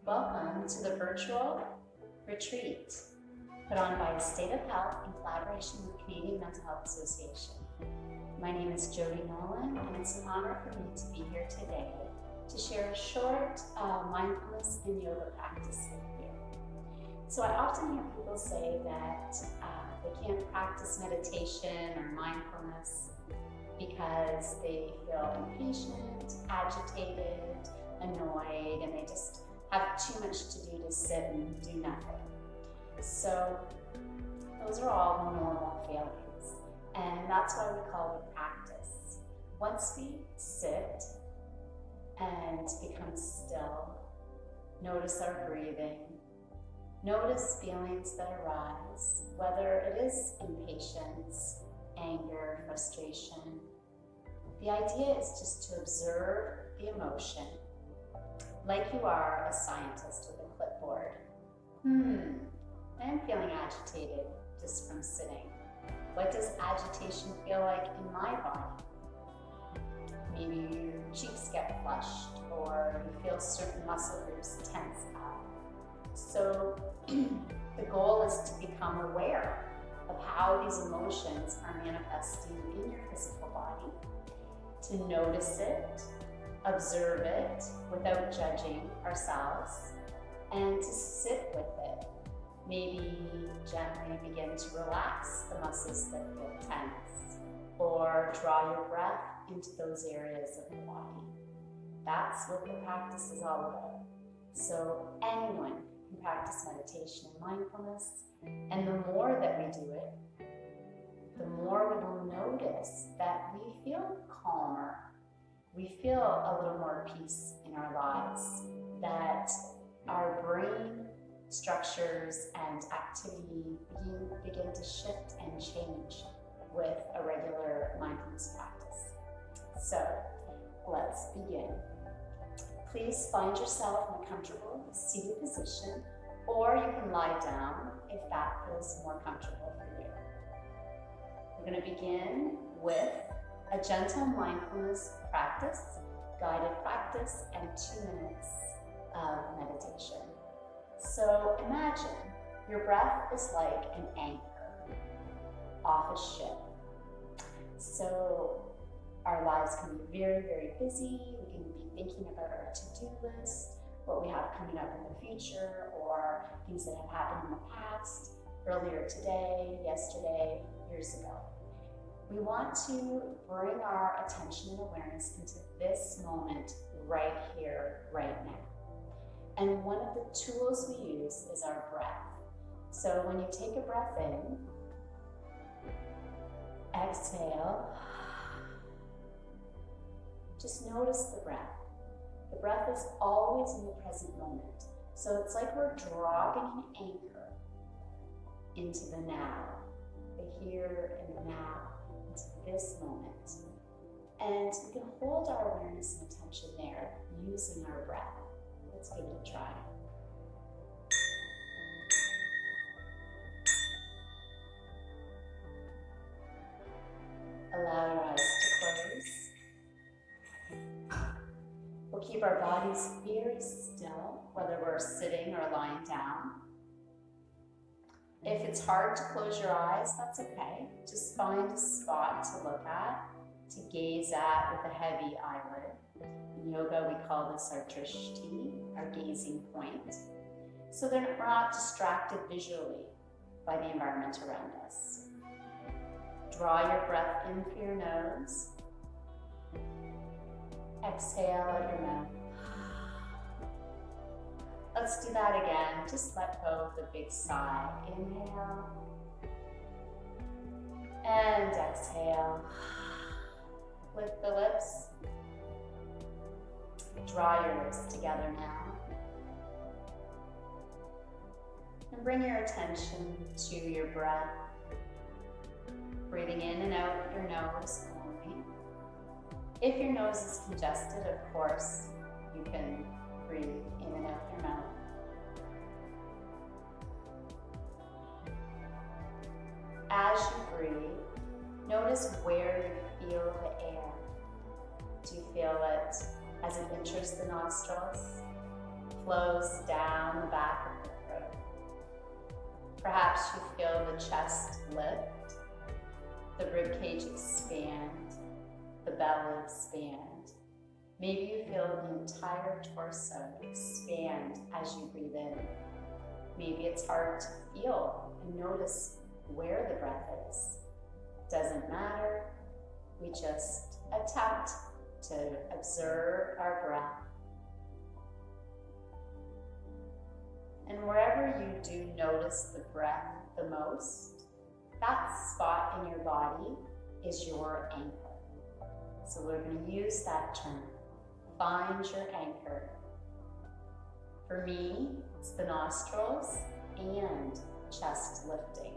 Welcome to the virtual retreat put on by State of Health in collaboration with Canadian Mental Health Association. My name is Jodi and it's an honor for me to be here today to share a short mindfulness and yoga practice with you. So I often hear people say that they can't practice meditation or mindfulness because they feel impatient, agitated, annoyed, and they just have too much to do to sit and do nothing. So those are all normal feelings, and that's why we call it practice. Once we sit and become still, notice our breathing, notice feelings that arise, whether it is impatience, anger, frustration. The idea is just to observe the emotion like you are a scientist with a clipboard. I'm feeling agitated just from sitting. What does agitation feel like in my body? Maybe your cheeks get flushed or you feel certain muscle groups tense up. So the goal is to become aware of how these emotions are manifesting in your physical body, to notice it, observe it without judging ourselves, and to sit with it. Maybe gently begin to relax the muscles that feel tense, or draw your breath into those areas of the body. That's what the practice is all about. So anyone can practice meditation and mindfulness, and the more that we do it, the more we will notice that we feel calmer, we feel a little more peace in our lives, that our brain structures and activity begin to shift and change with a regular mindfulness practice. So let's begin. Please find yourself in a comfortable seated position, or you can lie down if that feels more comfortable for you. We're going to begin with a gentle mindfulness practice, guided practice, and 2 minutes of meditation. So imagine your breath is like an anchor off a ship. So our lives can be very, very busy. We can be thinking about our to-do list, what we have coming up in the future, or things that have happened in the past, earlier today, yesterday, years ago. We want to bring our attention and awareness into this moment right here, right now. And one of the tools we use is our breath. So when you take a breath in, exhale, just notice the breath. The breath is always in the present moment. So it's like we're dropping an anchor into the now, the here and the now, into this moment. And we can hold our awareness and attention there using our breath. Let's give it a try. Allow your eyes to close. We'll keep our bodies very still, whether we're sitting or lying down. If it's hard to close your eyes, that's okay. Just find a spot to look at, to gaze at with a heavy eyelid. In yoga, we call this our drishti, our gazing point, so that we're not distracted visually by the environment around us. Draw your breath in through your nose. Exhale out your mouth. Let's do that again. Just let go of the big sigh. Inhale and exhale. Lift the lips. Draw your lips together now. And bring your attention to your breath. Breathing in and out your nose only. If your nose is congested, of course, you can breathe in and out your mouth. As you breathe, notice where you feel the air. Do you feel it as it enters the nostrils? flows down the back of the throat. Perhaps you feel the chest lift, the ribcage expand, the belly expand. Maybe you feel the entire torso expand as you breathe in. Maybe it's hard to feel and notice where the breath is. Doesn't matter. We just attempt to observe our breath. And wherever you do notice the breath the most, that spot in your body is your anchor. So we're going to use that term. Find your anchor. For me, it's the nostrils and chest lifting.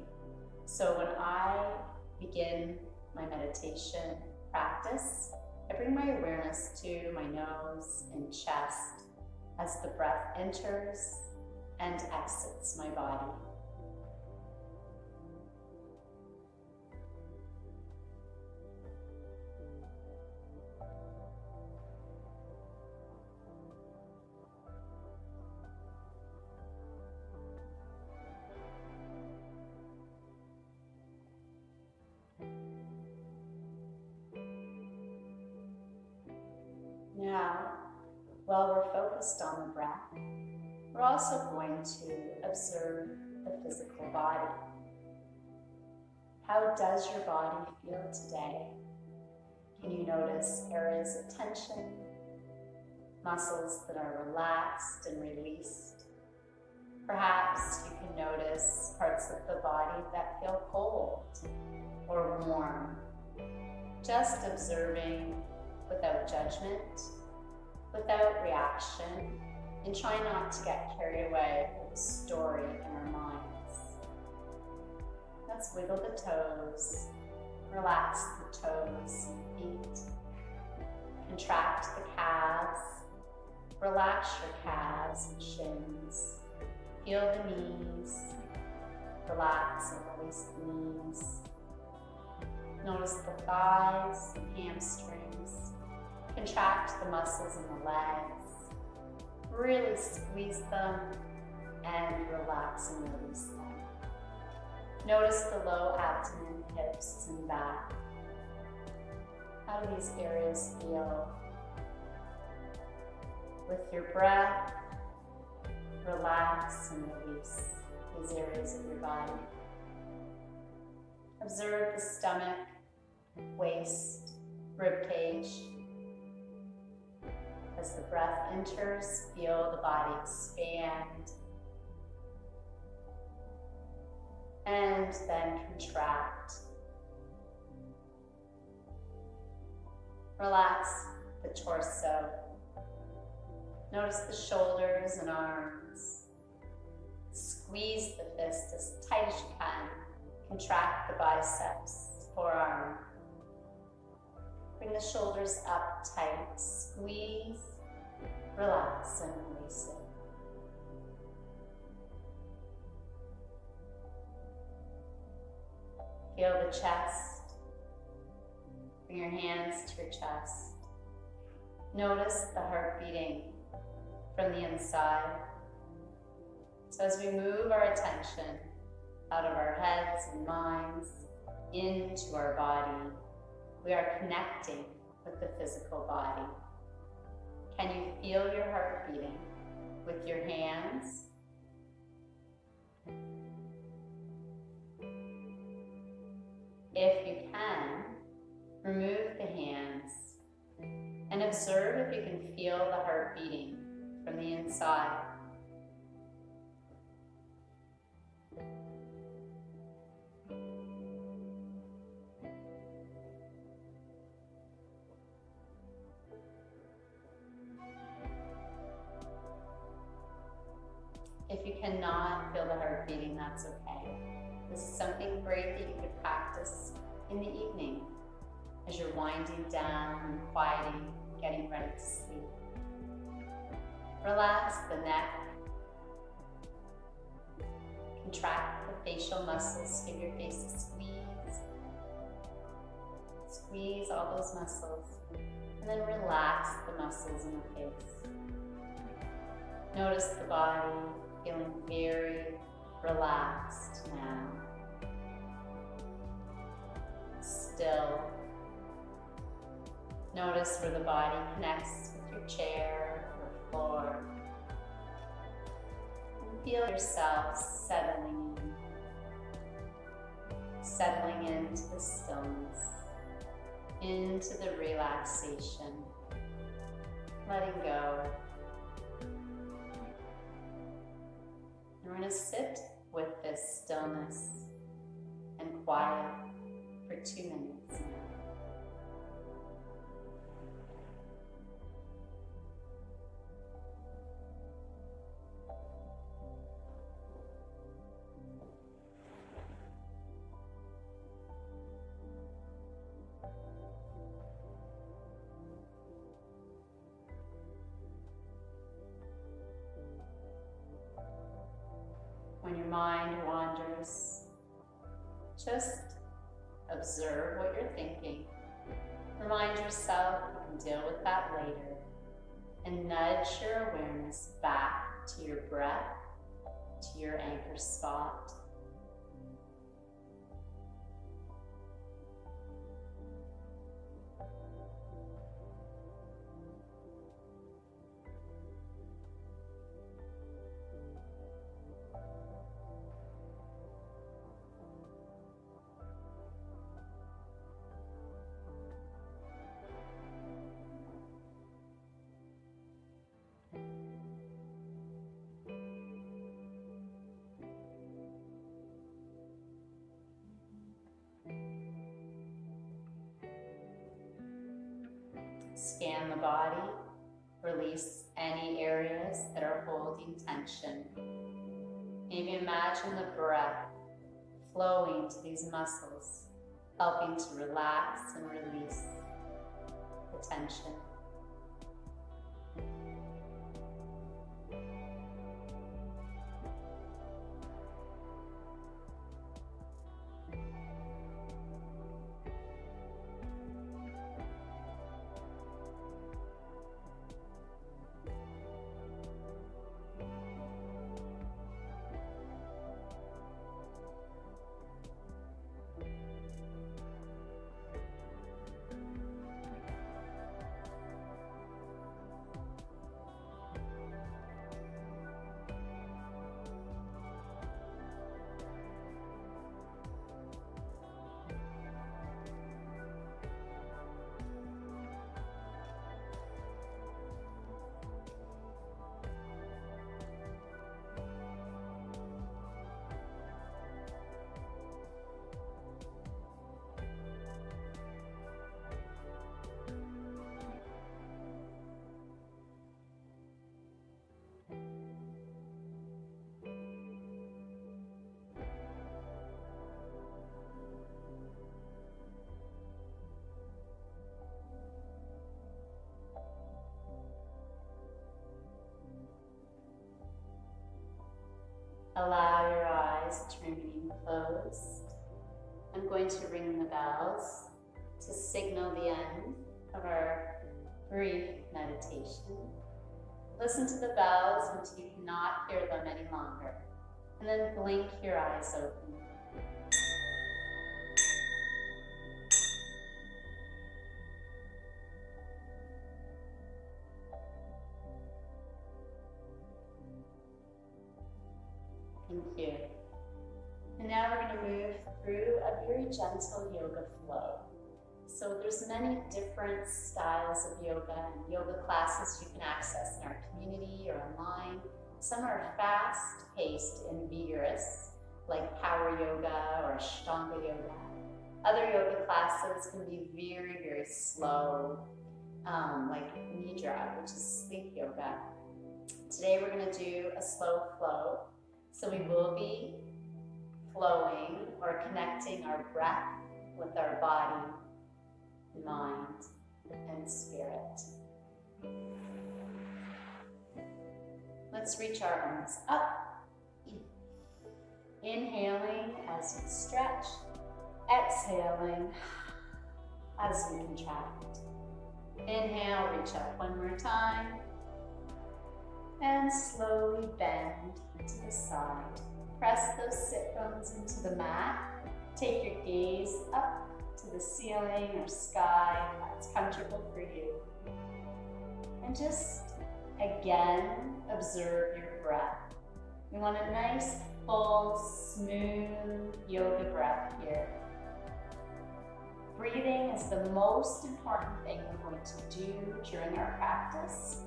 So when I begin my meditation practice, I bring my awareness to my nose and chest as the breath enters and exits my body. Now, while we're focused on the breath, we're also going to observe the physical body. How does your body feel today? Can you notice areas of tension, muscles that are relaxed and released? Perhaps you can notice parts of the body that feel cold or warm. Just observing without judgment, without reaction, and try not to get carried away with the story in our minds. Let's wiggle the toes, relax the toes and feet, contract the calves, relax your calves and shins, feel the knees, relax and release the knees. Notice the thighs and hamstrings, contract the muscles in the legs, really squeeze them and relax and release them. Notice the low abdomen, hips, and back. How do these areas feel? With your breath, relax and release these areas of your body. Observe the stomach, waist, ribcage. As the breath enters, feel the body expand and then contract. Relax the torso. Notice the shoulders and arms. Squeeze the fist as tight as you can. Contract the biceps, forearm. Bring the shoulders up tight. Squeeze, relax, and release it. Feel the chest. Bring your hands to your chest. Notice the heart beating from the inside. So as we move our attention out of our heads and minds into our body, we are connecting with the physical body. Can you feel your heart beating with your hands? If you can, remove the hands and observe if you can feel the heart beating from the inside. If you cannot feel the heart beating, that's okay. This is something great that you could practice in the evening as you're winding down and quieting, getting ready to sleep. Relax the neck. Contract the facial muscles, give your face a squeeze. Squeeze all those muscles, and then relax the muscles in the face. Notice the body feeling very relaxed now. Still. Notice where the body connects with your chair or floor. And feel yourself settling into the stillness, into the relaxation, letting go. We're going to sit with this stillness and quiet for 2 minutes now. When your mind wanders, just observe what you're thinking. Remind yourself you can deal with that later, and nudge your awareness back to your breath, to your anchor spot. Scan the body, release any areas that are holding tension. Maybe imagine the breath flowing to these muscles, helping to relax and release the tension. Allow your eyes to remain closed. I'm going to ring the bells to signal the end of our brief meditation. Listen to the bells until you cannot hear them any longer, and then blink your eyes open. Thank you. And now we're going to move through a very gentle yoga flow. So there's many different styles of yoga and yoga classes you can access in our community or online. Some are fast-paced and vigorous, like power yoga or Ashtanga yoga. Other yoga classes can be very, very slow, like Nidra, which is sleep yoga. Today we're going to do a slow flow. So we will be flowing or connecting our breath with our body, mind, and spirit. Let's reach our arms up. Inhaling as we stretch, exhaling as we contract. Inhale, reach up one more time. And slowly bend to the side. Press those sit bones into the mat. Take your gaze up to the ceiling or sky if that's comfortable for you. And just again, observe your breath. We want a nice, full, smooth yoga breath here. Breathing is the most important thing we're going to do during our practice.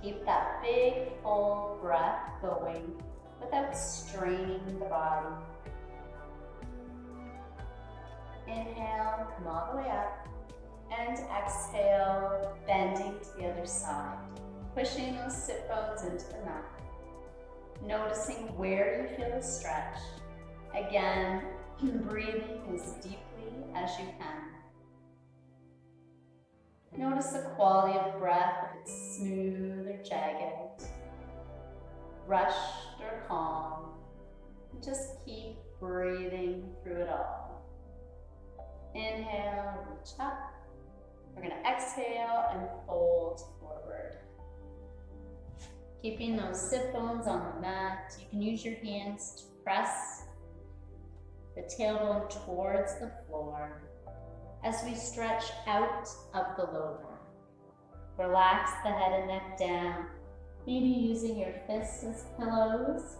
Keep that big, full breath going without straining the body. Inhale, come all the way up, and exhale, bending to the other side. Pushing those sit bones into the mat. Noticing where you feel the stretch. Again, breathing as deeply as you can. Notice the quality of breath, if it's smooth or jagged, rushed or calm. And just keep breathing through it all. Inhale, reach up. We're going to exhale and fold forward. Keeping those sit bones on the mat. You can use your hands to press the tailbone towards the floor as we stretch out of the low back. Relax the head and neck down, maybe using your fists as pillows,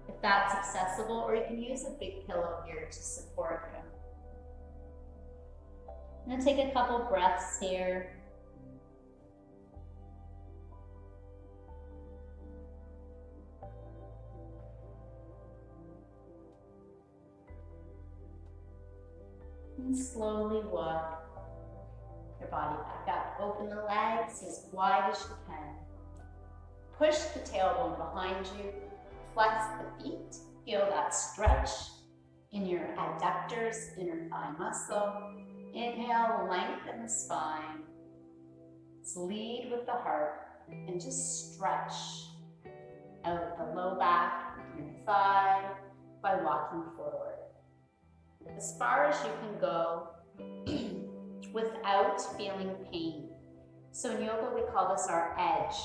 if that's accessible, or you can use a big pillow here to support you. I'm going to take a couple breaths here. And slowly walk your body back up. Open the legs as wide as you can. Push the tailbone behind you. Flex the feet. Feel that stretch in your adductors, inner thigh muscle. Inhale, lengthen the spine. Let's lead with the heart and just stretch out the low back and your thigh by walking forward. As far as you can go without feeling pain. So in yoga we call this our edge,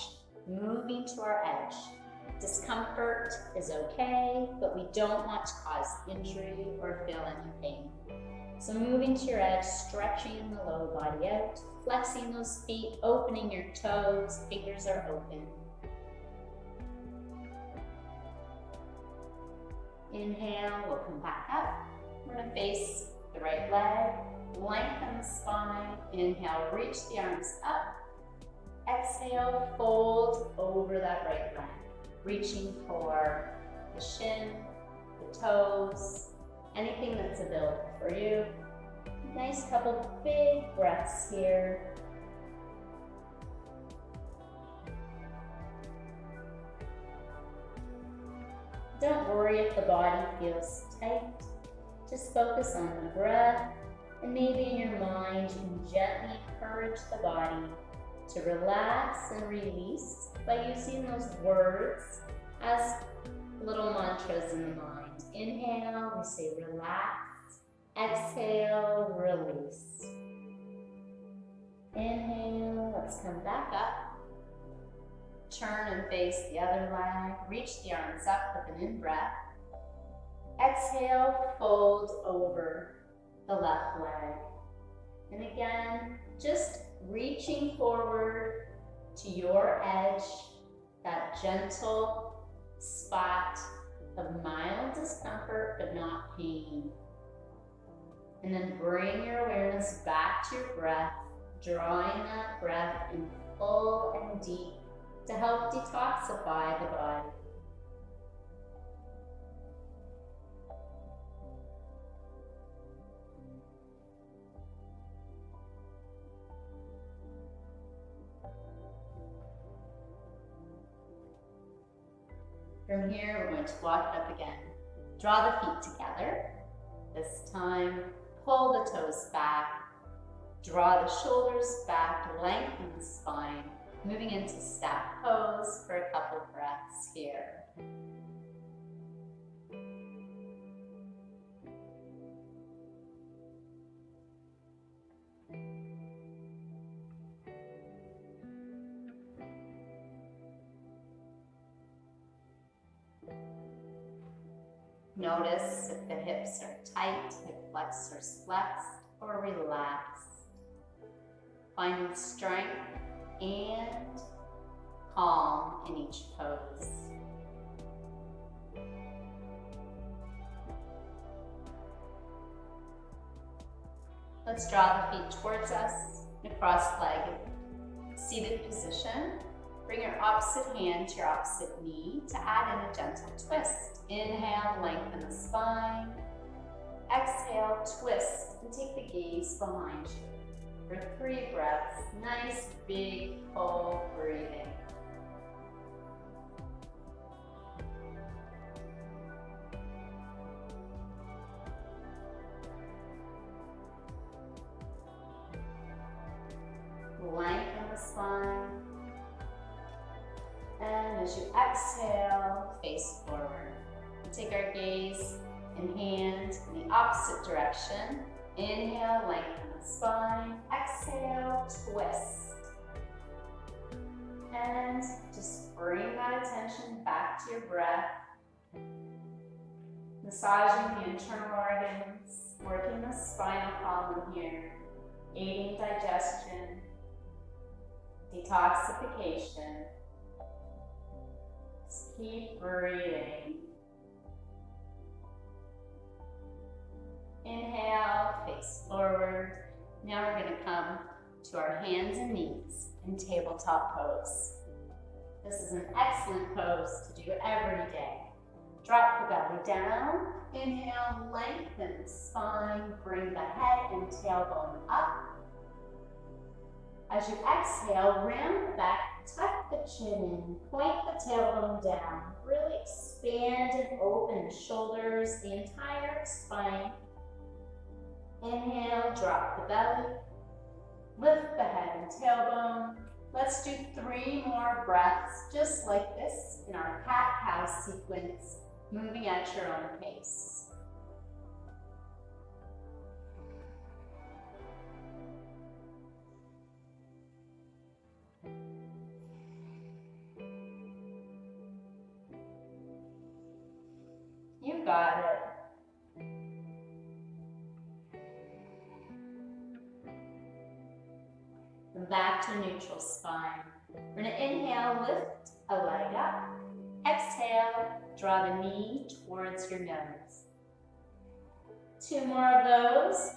moving to our edge. Discomfort is okay, but we don't want to cause injury or feel any pain. So moving to your edge, stretching the lower body out, flexing those feet, opening your toes, fingers are open. Inhale, we'll come back up. We're going to face the right leg, lengthen the spine. Inhale, reach the arms up. Exhale, fold over that right leg, reaching for the shin, the toes, anything that's available for you. Nice couple big breaths here. Don't worry if the body feels tight. Just focus on the breath, and maybe in your mind you can gently encourage the body to relax and release by using those words as little mantras in the mind. Inhale, we say relax. Exhale, release. Inhale, let's come back up. Turn and face the other leg. Reach the arms up with an in-breath. Exhale, fold over the left leg. And again, just reaching forward to your edge, that gentle spot of mild discomfort but not pain. And then bring your awareness back to your breath, drawing that breath in full and deep to help detoxify the body. From here, we're going to walk it up again. Draw the feet together. This time, pull the toes back. Draw the shoulders back, lengthen the spine. Moving into staff pose for a couple breaths here. Notice if the hips are tight, hip flexors flexed, or relaxed. Finding strength and calm in each pose. Let's draw the feet towards us in a cross-legged seated position. Bring your opposite hand to your opposite knee to add in a gentle twist. Inhale, lengthen the spine. Exhale, twist, and take the gaze behind you. For 3 breaths, nice, big, full breathing. Lengthen the spine. And as you exhale, face forward. Take our gaze and hand in the opposite direction. Inhale, lengthen the spine. Exhale, twist. And just bring that attention back to your breath. Massaging the internal organs, working the spinal column here, aiding digestion, detoxification. Just keep breathing. Inhale, face forward. Now we're going to come to our hands and knees in tabletop pose. This is an excellent pose to do every day. Drop the belly down. Inhale, lengthen the spine. Bring the head and tailbone up. As you exhale, round the back, tuck the chin in, point the tailbone down. Really expand and open the shoulders, the entire spine. Inhale, drop the belly. Lift the head and tailbone. Let's do 3 more breaths, just like this, in our cat-cow sequence, moving at your own pace. You got it. Back to neutral spine. We're going to inhale, lift a leg up. Exhale, draw the knee towards your nose. 2 more of those.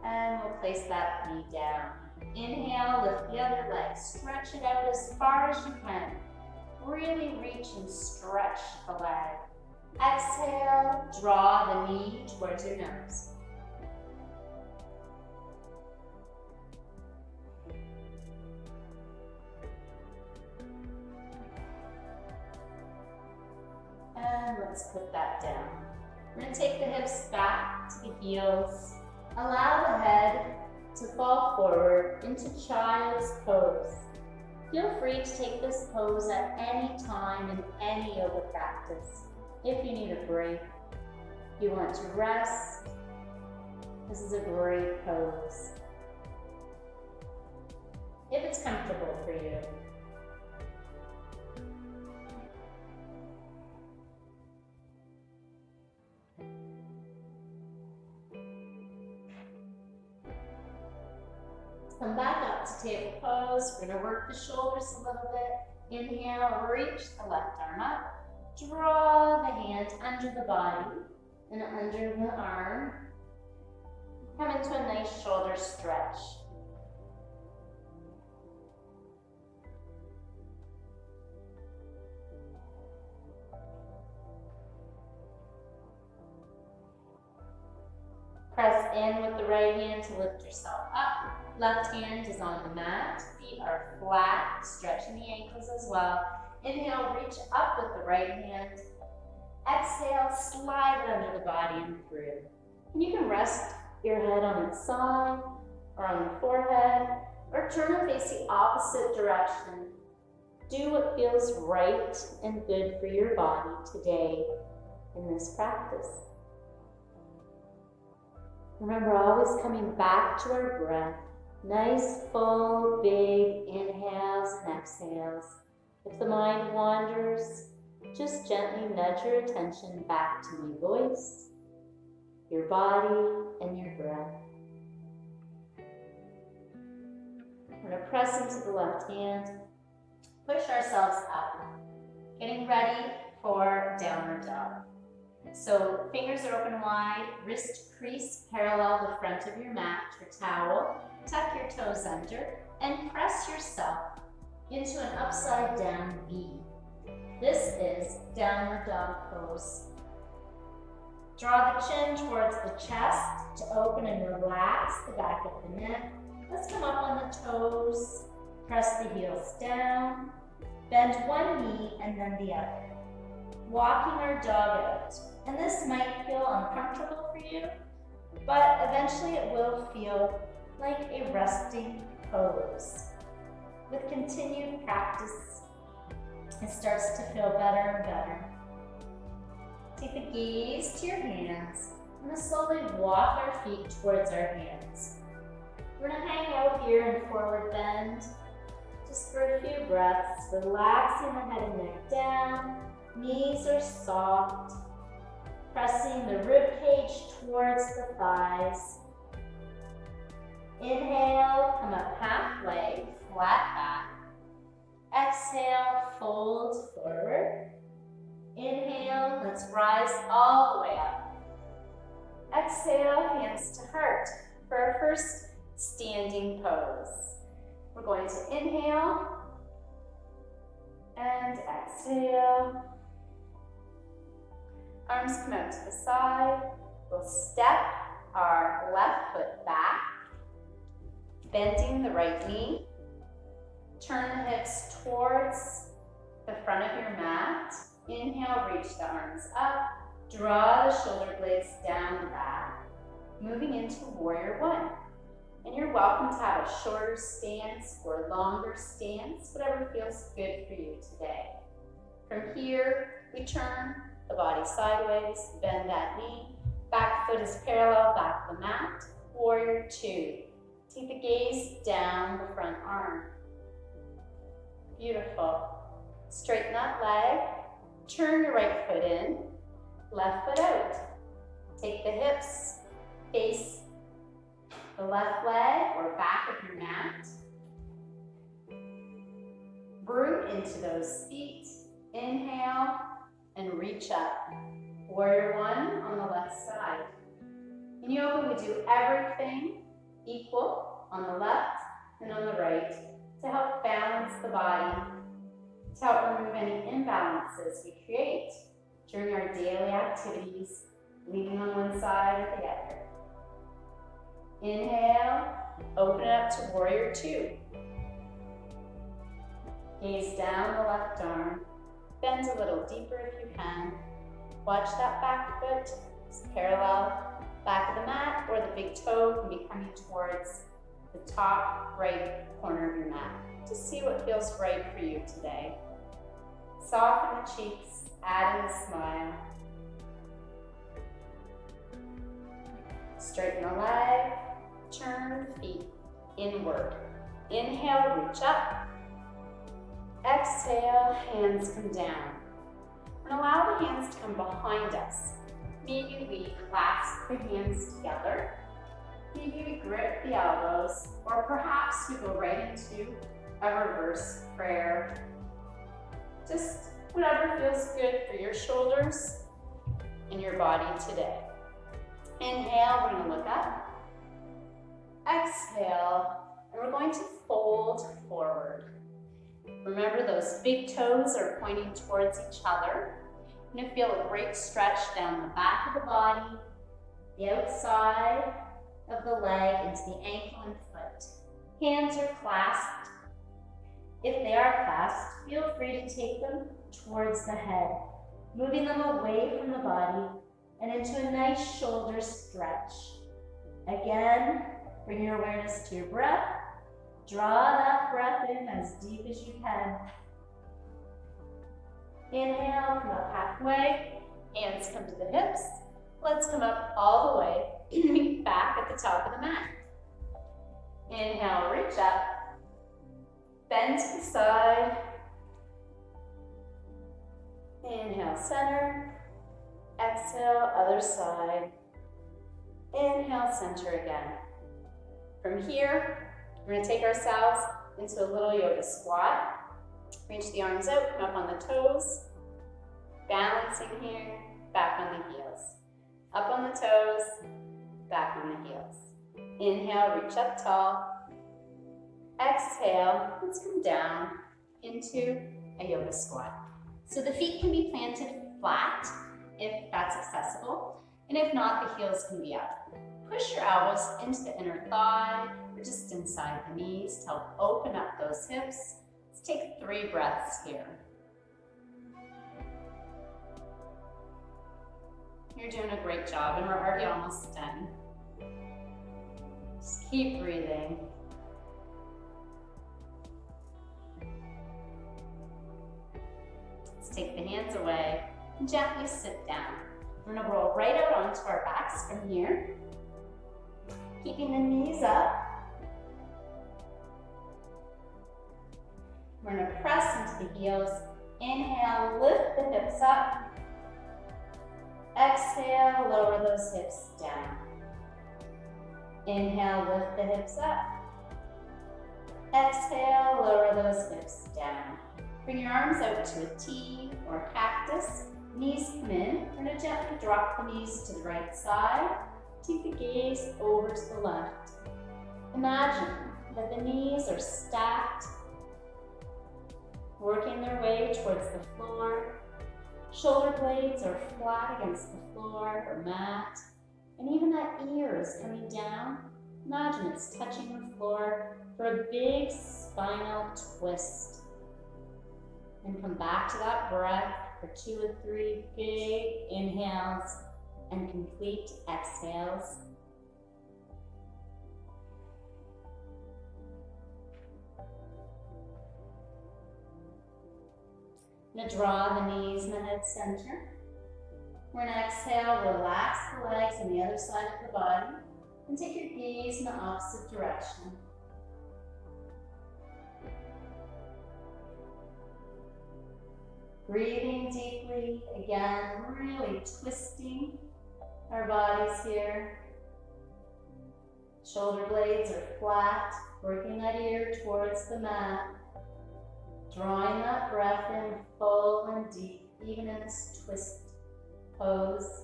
And we'll place that knee down. Inhale, lift the other leg. Stretch it out as far as you can. Really reach and stretch the leg. Exhale, draw the knee towards your nose. And let's put that down. We're going to take the hips back to the heels. Allow the head to fall forward into child's pose. Feel free to take this pose at any time in any yoga practice. If you need a break, you want to rest, this is a great pose. If it's comfortable for you. Come back up to table pose. We're going to work the shoulders a little bit. Inhale, reach the left arm up. Draw the hand under the body and under the arm. Come into a nice shoulder stretch. Press in with the right hand to lift yourself up. Left hand is on the mat. Feet are flat, stretching the ankles as well. Inhale, reach up with the right hand. Exhale, slide it under the body and through. And you can rest your head on its side or on your forehead, or turn and face the opposite direction. Do what feels right and good for your body today in this practice. Remember, always coming back to our breath, Nice, full, big inhales and exhales. If the mind wanders, just gently nudge your attention back to my voice, your body, and your breath. We're going to press into the left hand, push ourselves up, getting ready for downward dog. So fingers are open wide, wrist crease parallel the front of your mat, your towel, tuck your toes under, and press yourself into an upside down V. This is downward dog pose. Draw the chin towards the chest to open and relax the back of the neck. Let's come up on the toes, press the heels down, bend one knee and then the other. Walking our dog out. And this might feel uncomfortable for you, but eventually it will feel like a resting pose. With continued practice, it starts to feel better and better. Take the gaze to your hands. I'm going to slowly walk our feet towards our hands. We're going to hang out here in forward bend just for a few breaths, relaxing the head and neck down. Knees are soft, pressing the rib cage towards the thighs. Inhale, come up halfway, flat back. Exhale, fold forward. Inhale, let's rise all the way up. Exhale, hands to heart for our first standing pose. We're going to inhale and exhale. Arms come out to the side. We'll step our left foot back, bending the right knee. Turn the hips towards the front of your mat. Inhale, reach the arms up. Draw the shoulder blades down and back. Moving into warrior one. And you're welcome to have a shorter stance or longer stance, whatever feels good for you today. From here, we turn the body sideways, bend that knee. Back foot is parallel, back of the mat. Warrior two. Take the gaze down the front arm. Beautiful. Straighten that leg. Turn your right foot in, left foot out. Take the hips, face the left leg or back of your mat. Root into those feet. Inhale and reach up. Warrior one on the left side. In yoga, we do everything equal on the left and on the right to help balance the body, to help remove any imbalances we create during our daily activities, leaning on one side or the other. Inhale, open it up to warrior two. Gaze down the left arm, bend a little deeper if you can. Watch that back foot parallel, back of the mat, or the big toe can be coming towards the top right corner of your mat. Just see what feels right for you today. Soften the cheeks, add in a smile. Straighten the leg, turn the feet inward. Inhale, reach up. Exhale, hands come down. And allow the hands to come behind us. Maybe we clasp the hands together. Maybe we grip the elbows, or perhaps we go right into a reverse prayer. Just whatever feels good for your shoulders and your body today. Inhale, we're going to look up. Exhale, and we're going to fold forward. Remember, those big toes are pointing towards each other. You're going to feel a great stretch down the back of the body, the outside of the leg into the ankle and foot. Hands are clasped. If they are clasped, feel free to take them towards the head, moving them away from the body and into a nice shoulder stretch. Again, bring your awareness to your breath. Draw that breath in as deep as you can. Inhale, come up halfway. Hands come to the hips. Let's come up all the way, back at the top of the mat. Inhale, reach up. Bend to the side. Inhale, center. Exhale, other side. Inhale, center again. From here, we're going to take ourselves into a little yoga squat. Reach the arms out, come up on the toes. Balancing here, back on the heels. Up on the toes, back on the heels. Inhale, reach up tall. Exhale, let's come down into a yoga squat. So the feet can be planted flat if that's accessible, and if not, the heels can be up. Push your elbows into the inner thigh or just inside the knees to help open up those hips. Let's take 3 breaths here. You're doing a great job, and we're already almost done. Just keep breathing. Let's take the hands away and gently sit down. We're going to roll right out onto our backs from here, keeping the knees up. We're going to press into the heels. Inhale, lift the hips up. Exhale, lower those hips down. Inhale, lift the hips up. Exhale, lower those hips down. Bring your arms out to a T or a cactus. Knees come in. We're going to gently drop the knees to the right side. Take the gaze over to the left. Imagine that the knees are stacked, working their way towards the floor. Shoulder blades are flat against the floor or mat. And even that ear is coming down. Imagine it's touching the floor for a big spinal twist. And come back to that breath for 2 or 3 big inhales and complete exhales. I'm going to draw the knees in the head center. We're going to exhale, relax the legs on the other side of the body, and take your gaze in the opposite direction. Breathing deeply, again, really twisting our bodies here. Shoulder blades are flat, working that ear towards the mat. Drawing that breath in full and deep, even in this twist pose.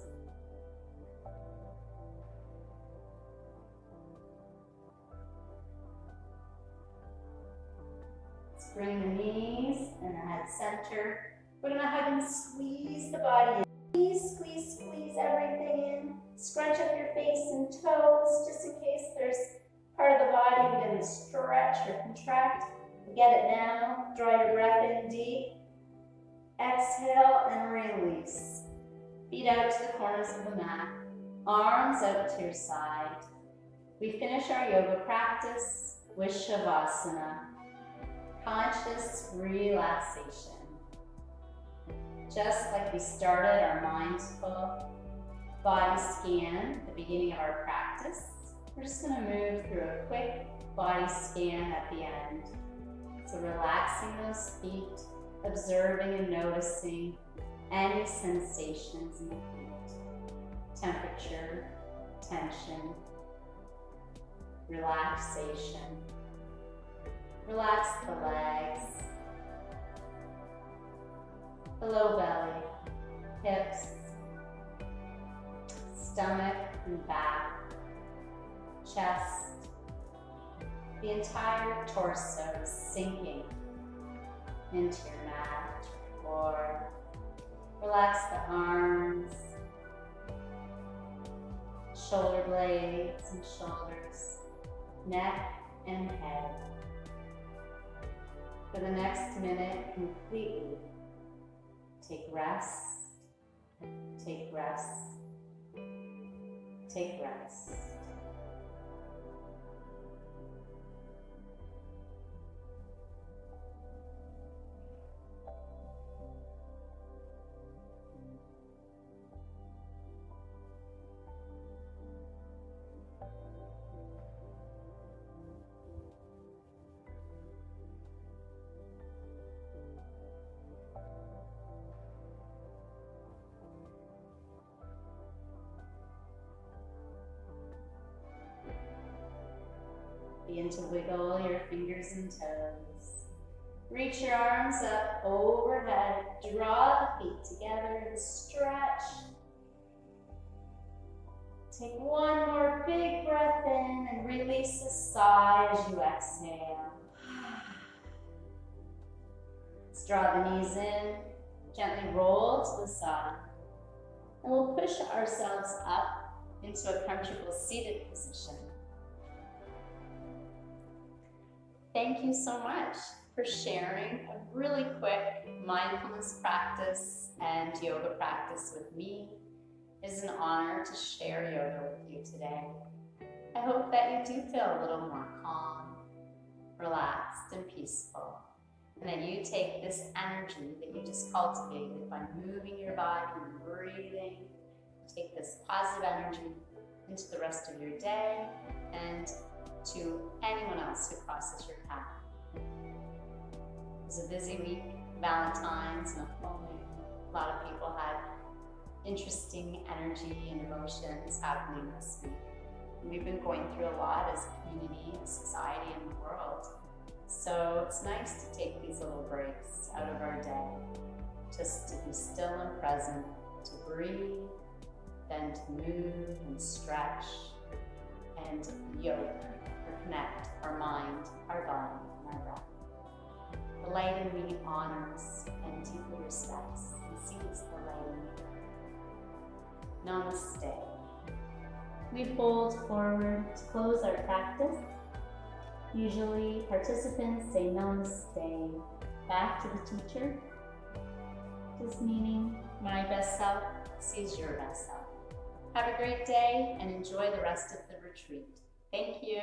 Let's bring the knees and the head center. We're going to hug and squeeze the body in. Squeeze, squeeze, squeeze everything in. Scrunch up your face and toes, just in case there's part of the body we didn't stretch or contract. Get it down, draw your breath in deep. Exhale and release. Feet out to the corners of the mat. Arms out to your side. We finish our yoga practice with Shavasana, conscious relaxation. Just like we started our mindful body scan at the beginning of our practice, we're just going to move through a quick body scan at the end. So relaxing those feet, observing and noticing any sensations in the feet. Temperature, tension, relaxation. Relax the legs, the low belly, hips, stomach and back, chest. The entire torso is sinking into your mat or floor. Relax the arms, shoulder blades and shoulders, neck and head. For the next minute, completely take rest, take rest, take rest. Begin to wiggle your fingers and toes. Reach your arms up overhead. Draw the feet together and stretch. Take one more big breath in and release a sigh as you exhale. Let's draw the knees in. Gently roll to the side. And we'll push ourselves up into a comfortable seated position. Thank you so much for sharing a really quick mindfulness practice and yoga practice with me. It is an honor to share yoga with you today. I hope that you do feel a little more calm, relaxed, and peaceful, and that you take this energy that you just cultivated by moving your body and breathing, take this positive energy into the rest of your day and to anyone else who crosses your path. It was a busy week, Valentine's and a full moon. A lot of people had interesting energy and emotions happening this week. We've been going through a lot as a community and society and the world. So it's nice to take these little breaks out of our day, just to be still and present, to breathe, then to move and stretch and yoga, or connect our mind, our body, and our breath. The light in me honors and deeply respects and sees the light in me. Namaste. We fold forward to close our practice. Usually participants say namaste back to the teacher, just meaning my best self sees your best self. Have a great day and enjoy the rest of the retreat. Thank you.